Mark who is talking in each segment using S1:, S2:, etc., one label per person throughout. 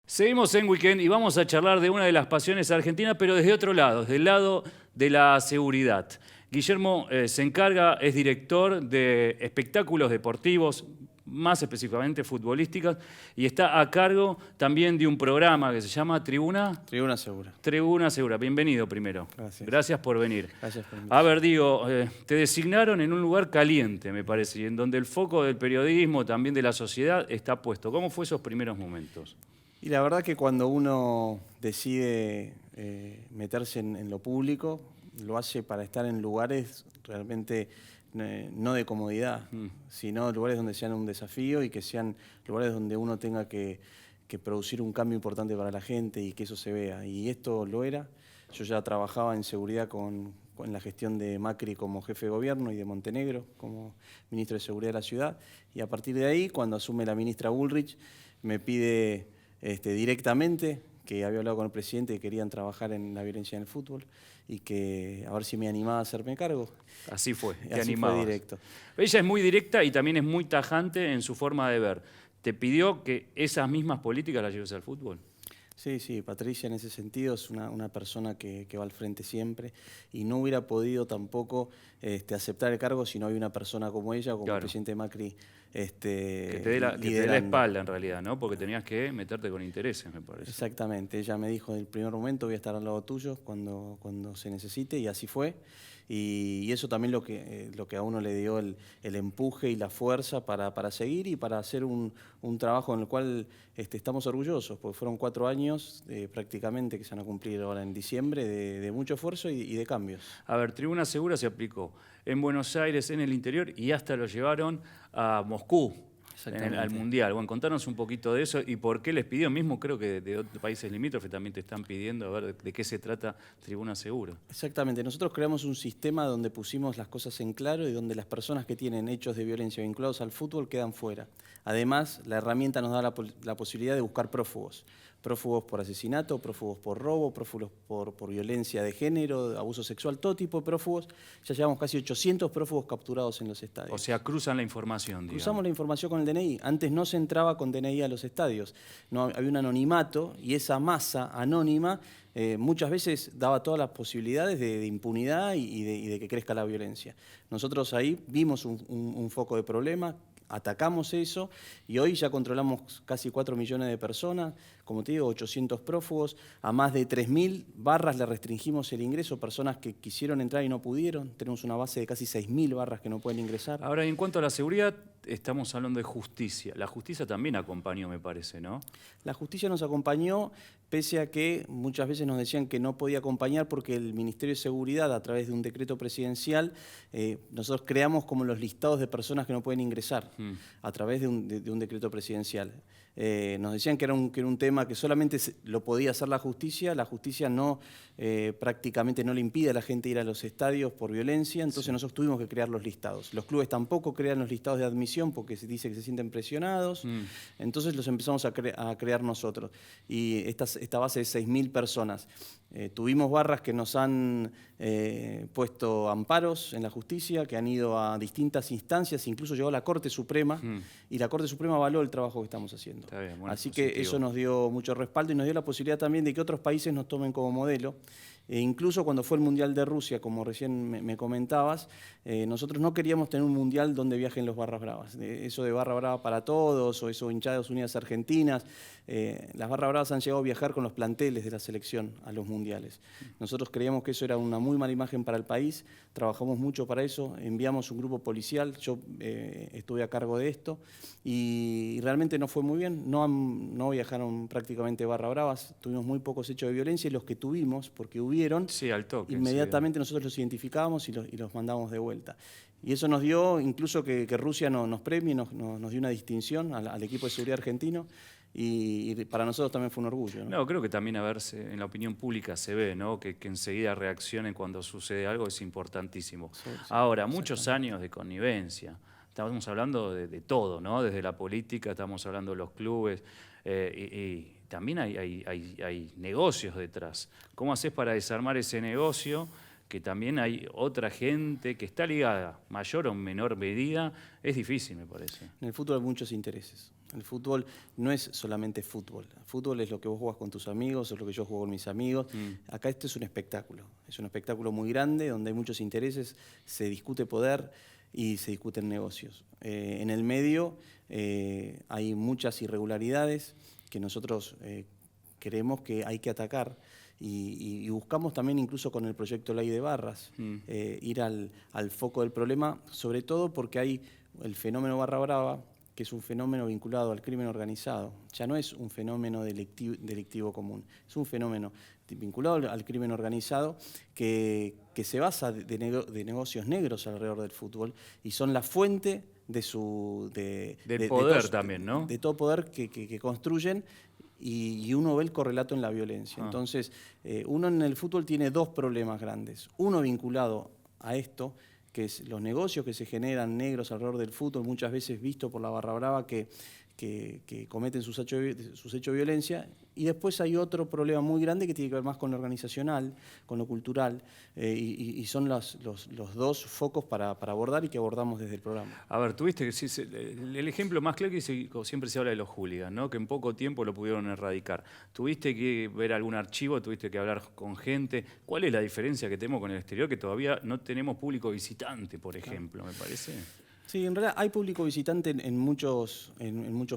S1: Seguimos en Weekend y vamos a charlar de una de las pasiones argentinas, pero desde otro lado, desde el lado de la seguridad. Guillermo se encarga, es director de espectáculos deportivos, más específicamente futbolísticos, y está a cargo también de un programa que se llama Tribuna
S2: Segura.
S1: Tribuna Segura. Bienvenido primero.
S2: Gracias.
S1: Gracias por venir.
S2: Gracias por
S1: A
S2: invitarme.
S1: ver, digo, te designaron en un lugar caliente, me parece, y en donde el foco del periodismo, también de la sociedad, está puesto. ¿Cómo fue esos primeros momentos?
S2: Y la verdad que cuando uno decide meterse en lo público, lo hace para estar en lugares realmente no de comodidad, sino lugares donde sean un desafío y que sean lugares donde uno tenga que producir un cambio importante para la gente y que eso se vea. Y esto lo era. Yo ya trabajaba en seguridad con la gestión de Macri como jefe de gobierno y de Montenegro como ministro de Seguridad de la ciudad. Y a partir de ahí, cuando asume la ministra Bullrich, me pide directamente que había hablado con el presidente que querían trabajar en la violencia en el fútbol y que a ver si me animaba a hacerme cargo.
S1: Así fue, te
S2: Así
S1: animabas.
S2: fue directo.
S1: Ella es muy directa y también es muy tajante en su forma de ver. ¿Te pidió que esas mismas políticas las lleves al fútbol?
S2: Sí, Patricia en ese sentido es una persona que va al frente siempre y no hubiera podido tampoco aceptar el cargo si no había una persona como ella, como el presidente Macri,
S1: que te dé la espalda en realidad, ¿no? Porque tenías que meterte con intereses, me parece.
S2: Exactamente, ella me dijo desde el primer momento voy a estar al lado tuyo cuando se necesite y así fue. Y eso también lo que a uno le dio el empuje y la fuerza para seguir y para hacer un trabajo en el cual estamos orgullosos, porque fueron 4 años prácticamente que se van a cumplir ahora en diciembre de mucho esfuerzo y de cambios.
S1: A ver, Tribuna Segura se aplicó en Buenos Aires, en el interior, y hasta lo llevaron a Moscú, al Mundial. Bueno, contanos un poquito de eso y por qué les pidió, mismo creo que de otros países limítrofes también te están pidiendo, a ver de qué se trata Tribuna Segura.
S2: Exactamente, nosotros creamos un sistema donde pusimos las cosas en claro y donde las personas que tienen hechos de violencia vinculados al fútbol quedan fuera. Además, la herramienta nos da la posibilidad de buscar prófugos por asesinato, prófugos por robo, prófugos por violencia de género, abuso sexual, todo tipo de prófugos. Ya llevamos casi 800 prófugos capturados en los estadios.
S1: O sea, cruzan la información, digamos.
S2: Cruzamos la información con el DNI. Antes no se entraba con DNI a los estadios. No, había un anonimato y esa masa anónima muchas veces daba todas las posibilidades de impunidad y de que crezca la violencia. Nosotros ahí vimos un foco de problema, atacamos eso y hoy ya controlamos casi 4 millones de personas, como te digo, 800 prófugos, a más de 3.000 barras le restringimos el ingreso, personas que quisieron entrar y no pudieron, tenemos una base de casi 6.000 barras que no pueden ingresar.
S1: Ahora, en cuanto a la seguridad, estamos hablando de justicia. La justicia también acompañó, me parece, ¿no?
S2: La justicia nos acompañó, pese a que muchas veces nos decían que no podía acompañar porque el Ministerio de Seguridad, a través de un decreto presidencial, nosotros creamos como los listados de personas que no pueden ingresar a través de un decreto presidencial. Nos decían que era un tema que solamente lo podía hacer la justicia no, prácticamente no le impide a la gente ir a los estadios por violencia, entonces nosotros tuvimos que crear los listados. Los clubes tampoco crean los listados de admisión porque se dice que se sienten presionados, entonces los empezamos a crear nosotros. Y esta base de 6.000 personas. Tuvimos barras que nos han puesto amparos en la justicia, que han ido a distintas instancias, incluso llegó a la Corte Suprema, y la Corte Suprema avaló el trabajo que estamos haciendo.
S1: Está bien, bueno,
S2: así
S1: positivo.
S2: Que eso nos dio mucho respaldo y nos dio la posibilidad también de que otros países nos tomen como modelo. Incluso cuando fue el Mundial de Rusia, como recién me comentabas, nosotros no queríamos tener un Mundial donde viajen los barras bravas. Eso de barra brava para todos o eso hinchadas unidas argentinas, las barras bravas han llegado a viajar con los planteles de la selección a los mundiales. Nosotros creíamos que eso era una muy mala imagen para el país, trabajamos mucho para eso, enviamos un grupo policial, yo estuve a cargo de esto y realmente no fue muy bien, no viajaron prácticamente barra bravas, tuvimos muy pocos hechos de violencia y los que tuvimos, porque hubieron,
S1: sí, al toque,
S2: inmediatamente nosotros los identificábamos y los mandamos de vuelta. Y eso nos dio incluso que Rusia nos premie, nos dio una distinción al equipo de seguridad argentino. Y para nosotros también fue un orgullo, ¿no?
S1: No, creo que también en la opinión pública se ve, ¿no? Que enseguida reaccionen cuando sucede algo es importantísimo. Sí, ahora, muchos años de connivencia. Estamos hablando de todo, ¿no? Desde la política, estamos hablando de los clubes y también hay negocios detrás. ¿Cómo haces para desarmar ese negocio que también hay otra gente que está ligada, mayor o menor medida, es difícil, me parece.
S2: En el fútbol hay muchos intereses. El fútbol no es solamente fútbol. El fútbol es lo que vos jugás con tus amigos, es lo que yo juego con mis amigos. Acá esto es un espectáculo. Es un espectáculo muy grande donde hay muchos intereses, se discute poder y se discuten negocios. En el medio hay muchas irregularidades que nosotros creemos que hay que atacar. Y buscamos también, incluso con el proyecto Ley de Barras, ir al foco del problema, sobre todo porque hay el fenómeno barra brava, que es un fenómeno vinculado al crimen organizado. Ya no es un fenómeno delictivo común, es un fenómeno vinculado al crimen organizado que se basa de negocios negros alrededor del fútbol y son la fuente
S1: del poder también, ¿no?
S2: De todo poder que construyen. Y uno ve el correlato en la violencia. Entonces, uno en el fútbol tiene dos problemas grandes. Uno vinculado a esto, que es los negocios que se generan negros alrededor del fútbol, muchas veces visto por la barra brava que cometen sus hechos de violencia. Y después hay otro problema muy grande que tiene que ver más con lo organizacional, con lo cultural, y son los dos focos para abordar y que abordamos desde el programa.
S1: A ver, tuviste que el ejemplo más claro que siempre se habla de los hooligans, ¿no? Que en poco tiempo lo pudieron erradicar. ¿Tuviste que ver algún archivo? ¿Tuviste que hablar con gente? ¿Cuál es la diferencia que tenemos con el exterior? Que todavía no tenemos público visitante, por ejemplo, me parece.
S2: Sí, en realidad hay público visitante en muchos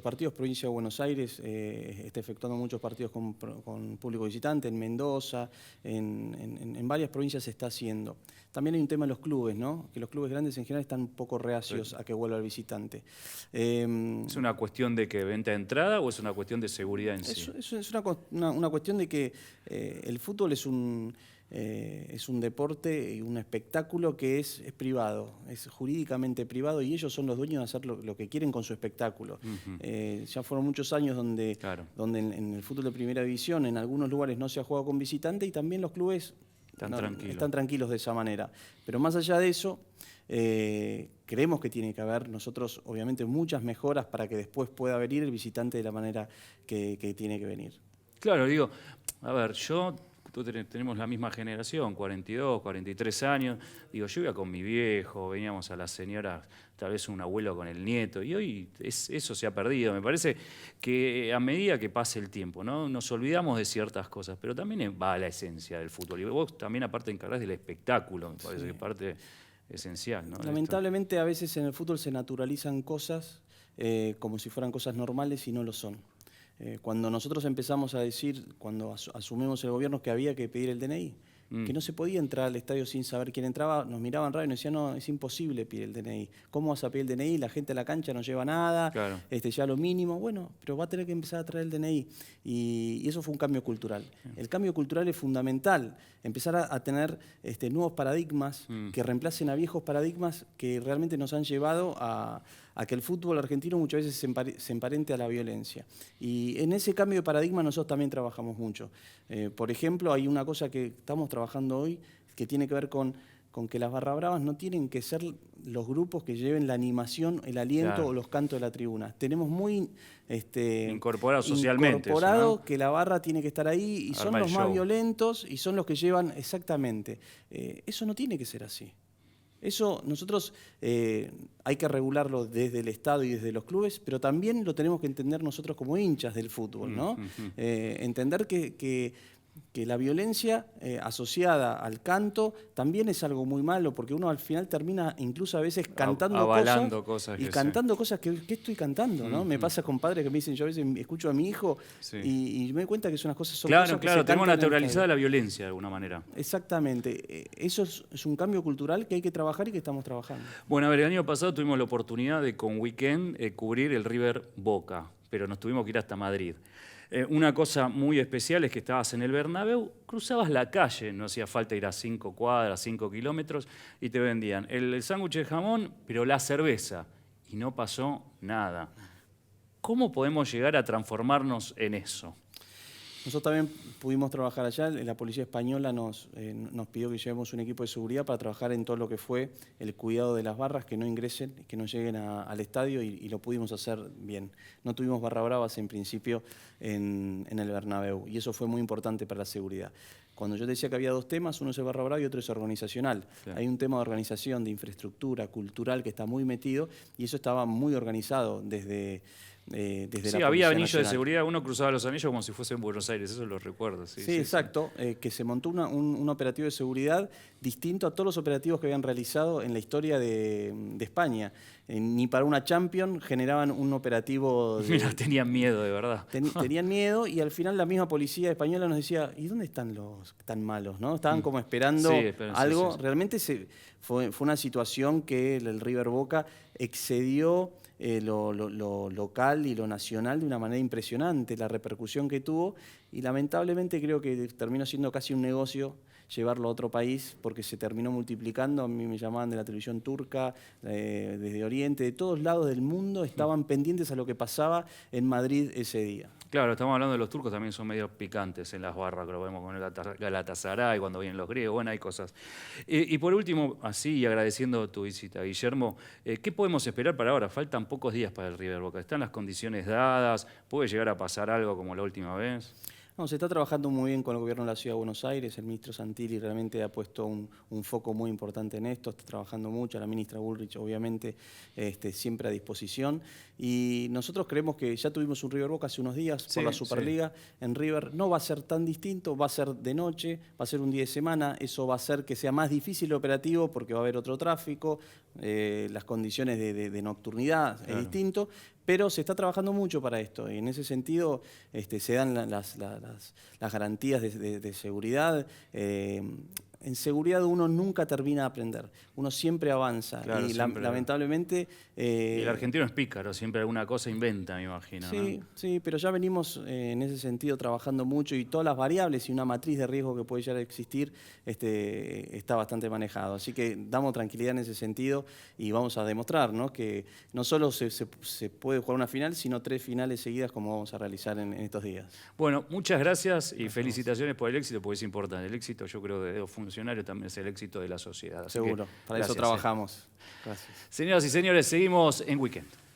S2: partidos. Provincia de Buenos Aires está efectuando muchos partidos con público visitante, en Mendoza, en varias provincias se está haciendo. También hay un tema en los clubes, ¿no? Que los clubes grandes en general están un poco reacios a que vuelva el visitante.
S1: ¿Es una cuestión de que venta de entrada o es una cuestión de seguridad en sí?
S2: Es una cuestión de que el fútbol es un deporte y un espectáculo que es privado, es jurídicamente privado y ellos son los dueños de hacer lo que quieren con su espectáculo. Ya fueron muchos años donde en el fútbol de primera división en algunos lugares no se ha jugado con visitante y también los clubes están tranquilos de esa manera. Pero más allá de eso, creemos que tiene que haber nosotros obviamente muchas mejoras para que después pueda venir el visitante de la manera que tiene que venir.
S1: Claro, digo, a ver, tenemos la misma generación, 42, 43 años. Digo, yo iba con mi viejo, veníamos a las señoras, tal vez un abuelo con el nieto, y hoy eso se ha perdido. Me parece que a medida que pase el tiempo, ¿no? Nos olvidamos de ciertas cosas, pero también va a la esencia del fútbol. Y vos también aparte encargás del espectáculo, me parece que es parte esencial, ¿no?
S2: Lamentablemente a veces en el fútbol se naturalizan cosas como si fueran cosas normales y no lo son. Cuando nosotros empezamos a decir, cuando asumimos el gobierno que había que pedir el DNI, que no se podía entrar al estadio sin saber quién entraba, nos miraban raro y nos decían, no, es imposible pedir el DNI. ¿Cómo vas a pedir el DNI? La gente a la cancha no lleva nada,
S1: claro.
S2: Ya lo mínimo. Bueno, pero va a tener que empezar a traer el DNI. Y eso fue un cambio cultural. El cambio cultural es fundamental, empezar a tener nuevos paradigmas que reemplacen a viejos paradigmas que realmente nos han llevado a que el fútbol argentino muchas veces se emparente a la violencia. Y en ese cambio de paradigma nosotros también trabajamos mucho. Por ejemplo, hay una cosa que estamos trabajando hoy que tiene que ver con que las barra bravas no tienen que ser los grupos que lleven la animación, el aliento o los cantos de la tribuna. Tenemos muy
S1: incorporado socialmente
S2: incorporado
S1: eso, ¿no?
S2: Que la barra tiene que estar ahí y son los más violentos y son los que llevan exactamente. Eso no tiene que ser así. Eso nosotros hay que regularlo desde el Estado y desde los clubes, pero también lo tenemos que entender nosotros como hinchas del fútbol, ¿no? Entender que la violencia asociada al canto también es algo muy malo, porque uno al final termina incluso a veces cantando cosas y cantando cosas que estoy cantando, ¿no? Me pasa con padres que me dicen, yo a veces escucho a mi hijo y me doy cuenta que son unas cosas son
S1: claro,
S2: cosas que
S1: claro,
S2: se
S1: tenemos
S2: cantan
S1: naturalizada la violencia de alguna manera.
S2: Exactamente. Eso es un cambio cultural que hay que trabajar y que estamos trabajando.
S1: Bueno, a ver, el año pasado tuvimos la oportunidad de con Weekend cubrir el River Boca, pero nos tuvimos que ir hasta Madrid. Una cosa muy especial es que estabas en el Bernabéu, cruzabas la calle, no hacía falta ir a 5 cuadras, 5 kilómetros, y te vendían el sándwich de jamón, pero la cerveza, y no pasó nada. ¿Cómo podemos llegar a transformarnos en eso?
S2: Nosotros también pudimos trabajar allá, la policía española nos pidió que llevemos un equipo de seguridad para trabajar en todo lo que fue el cuidado de las barras, que no ingresen, que no lleguen al estadio y lo pudimos hacer bien. No tuvimos barra bravas en principio en el Bernabéu y eso fue muy importante para la seguridad. Cuando yo decía que había dos temas, uno es el barra brava y otro es organizacional.
S1: Claro.
S2: Hay un tema de organización, de infraestructura, cultural, que está muy metido y eso estaba muy organizado desde
S1: Sí,
S2: la
S1: había
S2: Policía
S1: anillo de
S2: Nacional.
S1: seguridad, uno cruzaba los anillos como si fuese en Buenos Aires, eso lo recuerdo. Sí,
S2: Sí, exacto, que se montó un operativo de seguridad distinto a todos los operativos que habían realizado en la historia de España. Ni para una Champions generaban un operativo
S1: Mira, tenían miedo, de verdad.
S2: Tenían miedo y al final la misma policía española nos decía, ¿y dónde están los tan malos? ¿No? Estaban como esperando
S1: Sí,
S2: algo.
S1: sí, sí.
S2: Realmente fue una situación que el River Boca excedió lo local y lo nacional de una manera impresionante, la repercusión que tuvo, y lamentablemente creo que terminó siendo casi un negocio llevarlo a otro país porque se terminó multiplicando. A mí me llamaban de la televisión turca, desde Oriente, de todos lados del mundo estaban pendientes a lo que pasaba en Madrid ese día.
S1: Claro, estamos hablando de los turcos, también son medio picantes en las barras, que lo vemos con el Galatasaray, cuando vienen los griegos, bueno, hay cosas. Y por último, así, y agradeciendo tu visita, Guillermo, ¿qué podemos esperar para ahora? Faltan pocos días para el River Boca. ¿Están las condiciones dadas? ¿Puede llegar a pasar algo como la última vez?
S2: No, se está trabajando muy bien con el gobierno de la Ciudad de Buenos Aires. El ministro Santilli realmente ha puesto un foco muy importante en esto, está trabajando mucho. La ministra Bullrich, obviamente, siempre a disposición. Y nosotros creemos que ya tuvimos un River Boca hace unos días por la Superliga. Sí. En River no va a ser tan distinto, va a ser de noche, va a ser un día de semana. Eso va a hacer que sea más difícil el operativo porque va a haber otro tráfico, las condiciones de nocturnidad es distinto. Pero se está trabajando mucho para esto y en ese sentido se dan las garantías de seguridad. En seguridad uno nunca termina de aprender, uno siempre avanza,
S1: claro,
S2: y
S1: siempre,
S2: lamentablemente...
S1: y el argentino es pícaro, siempre alguna cosa inventa, me imagino.
S2: Sí,
S1: ¿no?
S2: sí, pero ya venimos en ese sentido trabajando mucho y todas las variables y una matriz de riesgo que puede llegar a existir está bastante manejado. Así que damos tranquilidad en ese sentido y vamos a demostrar, ¿no?, que no solo se puede jugar una final, sino 3 finales seguidas como vamos a realizar en estos días.
S1: Bueno, muchas gracias y felicitaciones por el éxito, porque es importante. El éxito, yo creo, de los funcionarios también es el éxito de la sociedad. Así
S2: seguro, para eso trabajamos. Gracias.
S1: Señoras y señores, seguimos en Weekend.